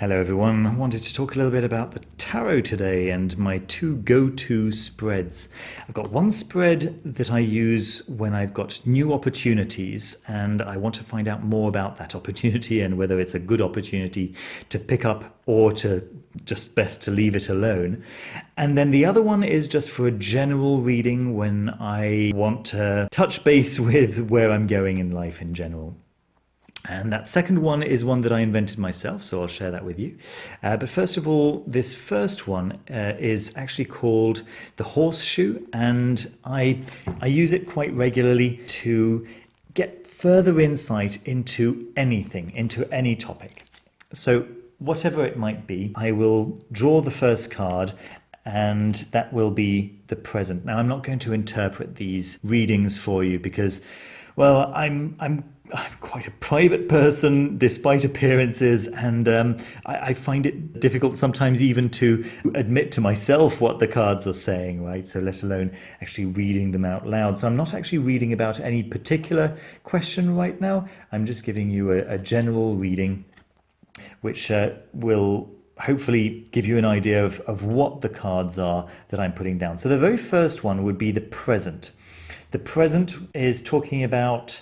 Hello everyone, I wanted to talk a little bit about the tarot today and my two go-to spreads. I've got one spread that I use when I've got new opportunities and I want to find out more about that opportunity and whether it's a good opportunity to pick up or to just best to leave it alone. And then the other one is just for a general reading when I want to touch base with where I'm going in life in general. And that second one is one that I invented myself, so I'll share that with you. But first of all, this first one is actually called the Horseshoe, and I use it quite regularly to get further insight into anything, into any topic. So whatever it might be, I will draw the first card, and that will be the present. Now, I'm not going to interpret these readings for you because, well, I'm quite a private person despite appearances, and I find it difficult sometimes even to admit to myself what the cards are saying, right? So let alone actually reading them out loud. So I'm not actually reading about any particular question right now. I'm just giving you a general reading which will hopefully give you an idea of what the cards are that I'm putting down. So the very first one would be the present. The present is talking about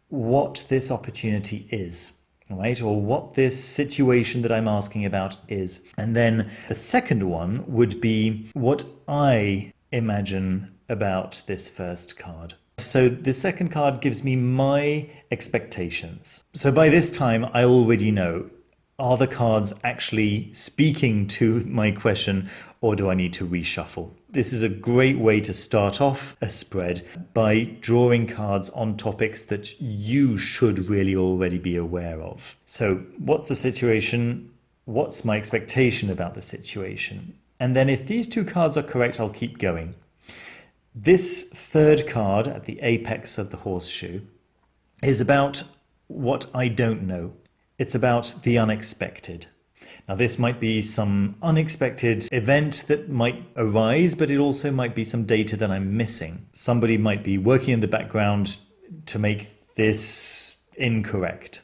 what this opportunity is, right? Or what this situation that I'm asking about is. And then the second one would be what I imagine about this first card. So the second card gives me my expectations. So by this time, I already know, are the cards actually speaking to my question, or do I need to reshuffle? This is a great way to start off a spread by drawing cards on topics that you should really already be aware of. So what's the situation? What's my expectation about the situation? And then if these two cards are correct, I'll keep going. This third card at the apex of the horseshoe is about what I don't know. It's about the unexpected. Now, this might be some unexpected event that might arise, but it also might be some data that I'm missing. Somebody might be working in the background to make this incorrect.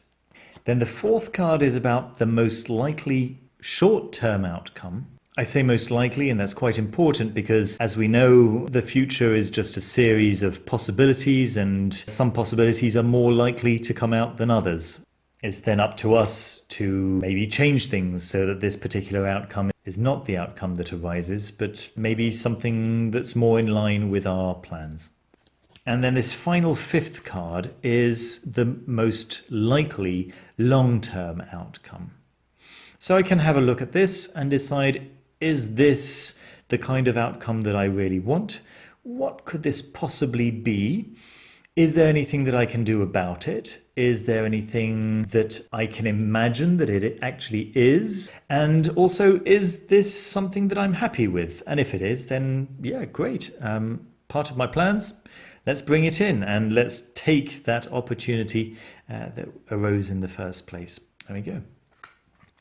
Then the fourth card is about the most likely short-term outcome. I say most likely, and that's quite important because, as we know, the future is just a series of possibilities, and some possibilities are more likely to come out than others. It's then up to us to maybe change things so that this particular outcome is not the outcome that arises, but maybe something that's more in line with our plans. And then this final fifth card is the most likely long-term outcome. So I can have a look at this and decide, is this the kind of outcome that I really want? What could this possibly be? Is there anything that I can do about it? Is there anything that I can imagine that it actually is? And also, is this something that I'm happy with? And if it is, then yeah, great. Part of my plans, let's bring it in and let's take that opportunity that arose in the first place. There we go.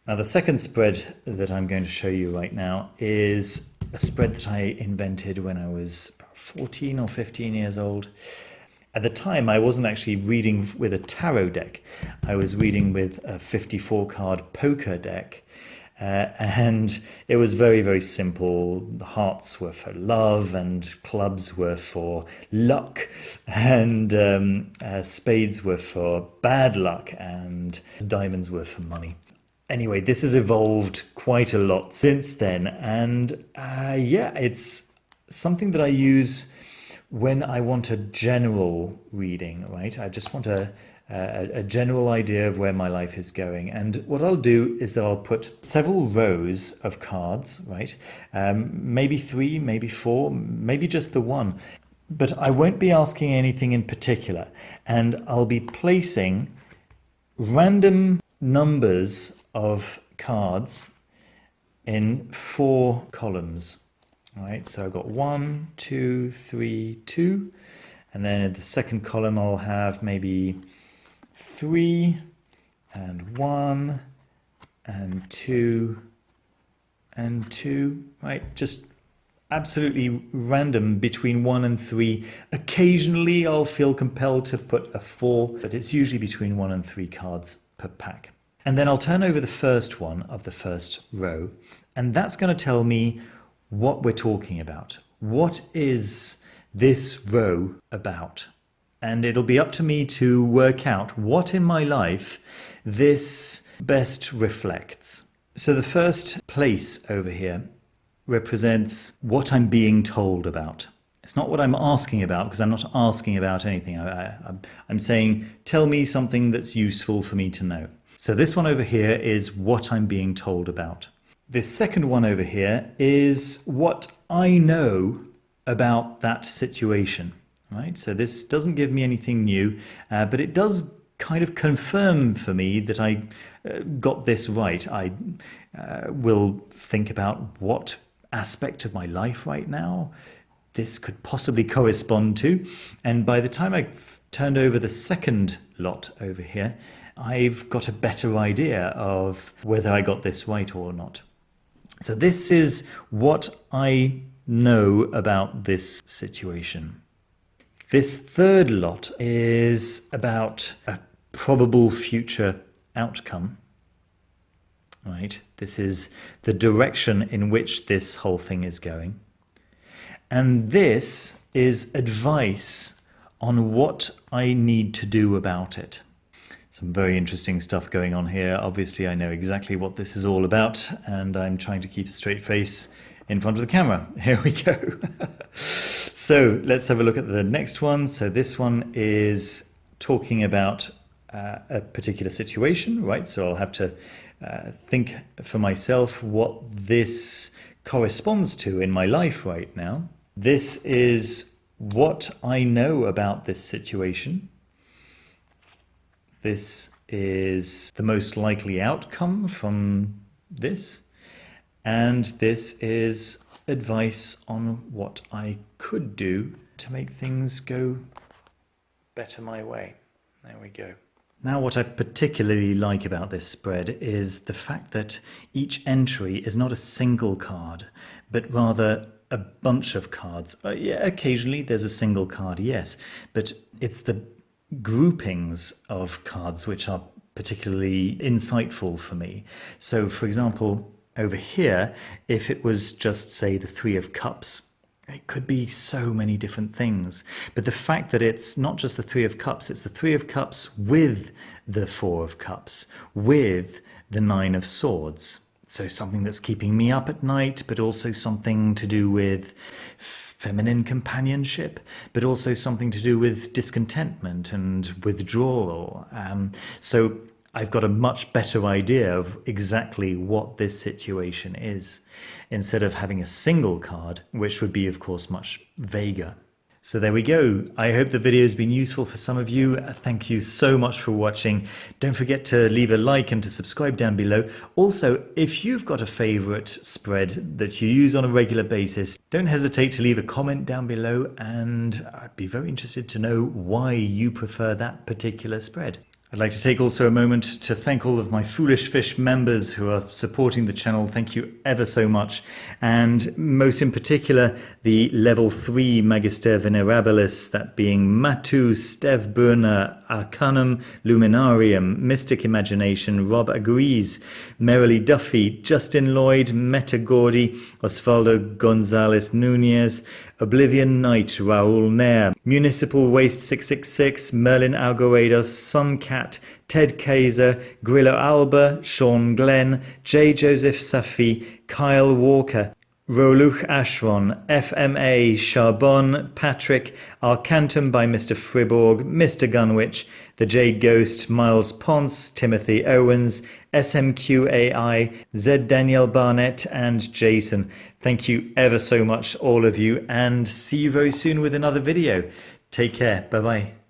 Now, the second spread that I'm going to show you right now is a spread that I invented when I was 14 or 15 years old. At the time, I wasn't actually reading with a tarot deck. I was reading with a 54-card poker deck. And it was very, very simple. Hearts were for love, and clubs were for luck, and spades were for bad luck, and diamonds were for money. Anyway, this has evolved quite a lot since then. And yeah, it's something that I use when I want a general reading, right? I just want a general idea of where my life is going. And what I'll do is that I'll put several rows of cards, right? Maybe 3, maybe 4, maybe just the one. But I won't be asking anything in particular. And I'll be placing random numbers of cards in 4 columns. All right, so I've got 1, 2, 3, 2, and then in the second column I'll have maybe 3 and 1 and 2 and 2, right? Just absolutely random between 1 and 3. Occasionally I'll feel compelled to put a 4, but it's usually between 1 and 3 cards per pack. And then I'll turn over the first one of the first row, and that's going to tell me what we're talking about. What is this row about? And it'll be up to me to work out what in my life this best reflects. So the first place over here represents what I'm being told about. It's not what I'm asking about, because I'm not asking about anything. I'm saying, tell me something that's useful for me to know. So this one over here is what I'm being told about. This second one over here is what I know about that situation. Right? So this doesn't give me anything new, but it does kind of confirm for me that I got this right. I will think about what aspect of my life right now this could possibly correspond to. And by the time I've turned over the second lot over here, I've got a better idea of whether I got this right or not. So this is what I know about this situation. This third lot is about a probable future outcome, right? This is the direction in which this whole thing is going. And this is advice on what I need to do about it. Some very interesting stuff going on here. Obviously, I know exactly what this is all about, and I'm trying to keep a straight face in front of the camera. Here we go. So let's have a look at the next one. So this one is talking about a particular situation, right? So I'll have to think for myself what this corresponds to in my life right now. This is what I know about this situation. This is the most likely outcome from this. And this is advice on what I could do to make things go better my way. There we go. Now, what I particularly like about this spread is the fact that each entry is not a single card, but rather a bunch of cards. Yeah, occasionally there's a single card, yes, but it's the groupings of cards which are particularly insightful for me. So, for example, over here, if it was just, say, the Three of Cups, it could be so many different things. But the fact that it's not just the Three of Cups, it's the Three of Cups with the Four of Cups, with the Nine of Swords. So something that's keeping me up at night, but also something to do with feminine companionship, but also something to do with discontentment and withdrawal. So I've got a much better idea of exactly what this situation is, instead of having a single card, which would be, of course, much vaguer. So there we go. I hope the video has been useful for some of you. Thank you so much for watching. Don't forget to leave a like and to subscribe down below. Also, if you've got a favorite spread that you use on a regular basis, don't hesitate to leave a comment down below, and I'd be very interested to know why you prefer that particular spread. I'd like to take also a moment to thank all of my Foolish Fish members who are supporting the channel. Thank you ever so much. And most in particular, the level 3 Magister Venerabilis, that being Matu, Stev Burner, Arcanum Luminarium, Mystic Imagination, Rob Agrees, Merrily Duffy, Justin Lloyd, Meta Gordy, Osvaldo Gonzalez Nunez, Oblivion Knight, Raul Nair, Municipal Waste 666, Merlin Algorados, Suncat, Ted Kaiser, Grillo Alba, Sean Glenn, J. Joseph Safi, Kyle Walker, Roluch Ashron, FMA, Charbon, Patrick, Arcantum by Mr. Friborg, Mr. Gunwich, The Jade Ghost, Miles Ponce, Timothy Owens, SMQAI, Z. Daniel Barnett, and Jason. Thank you ever so much, all of you, and see you very soon with another video. Take care. Bye-bye.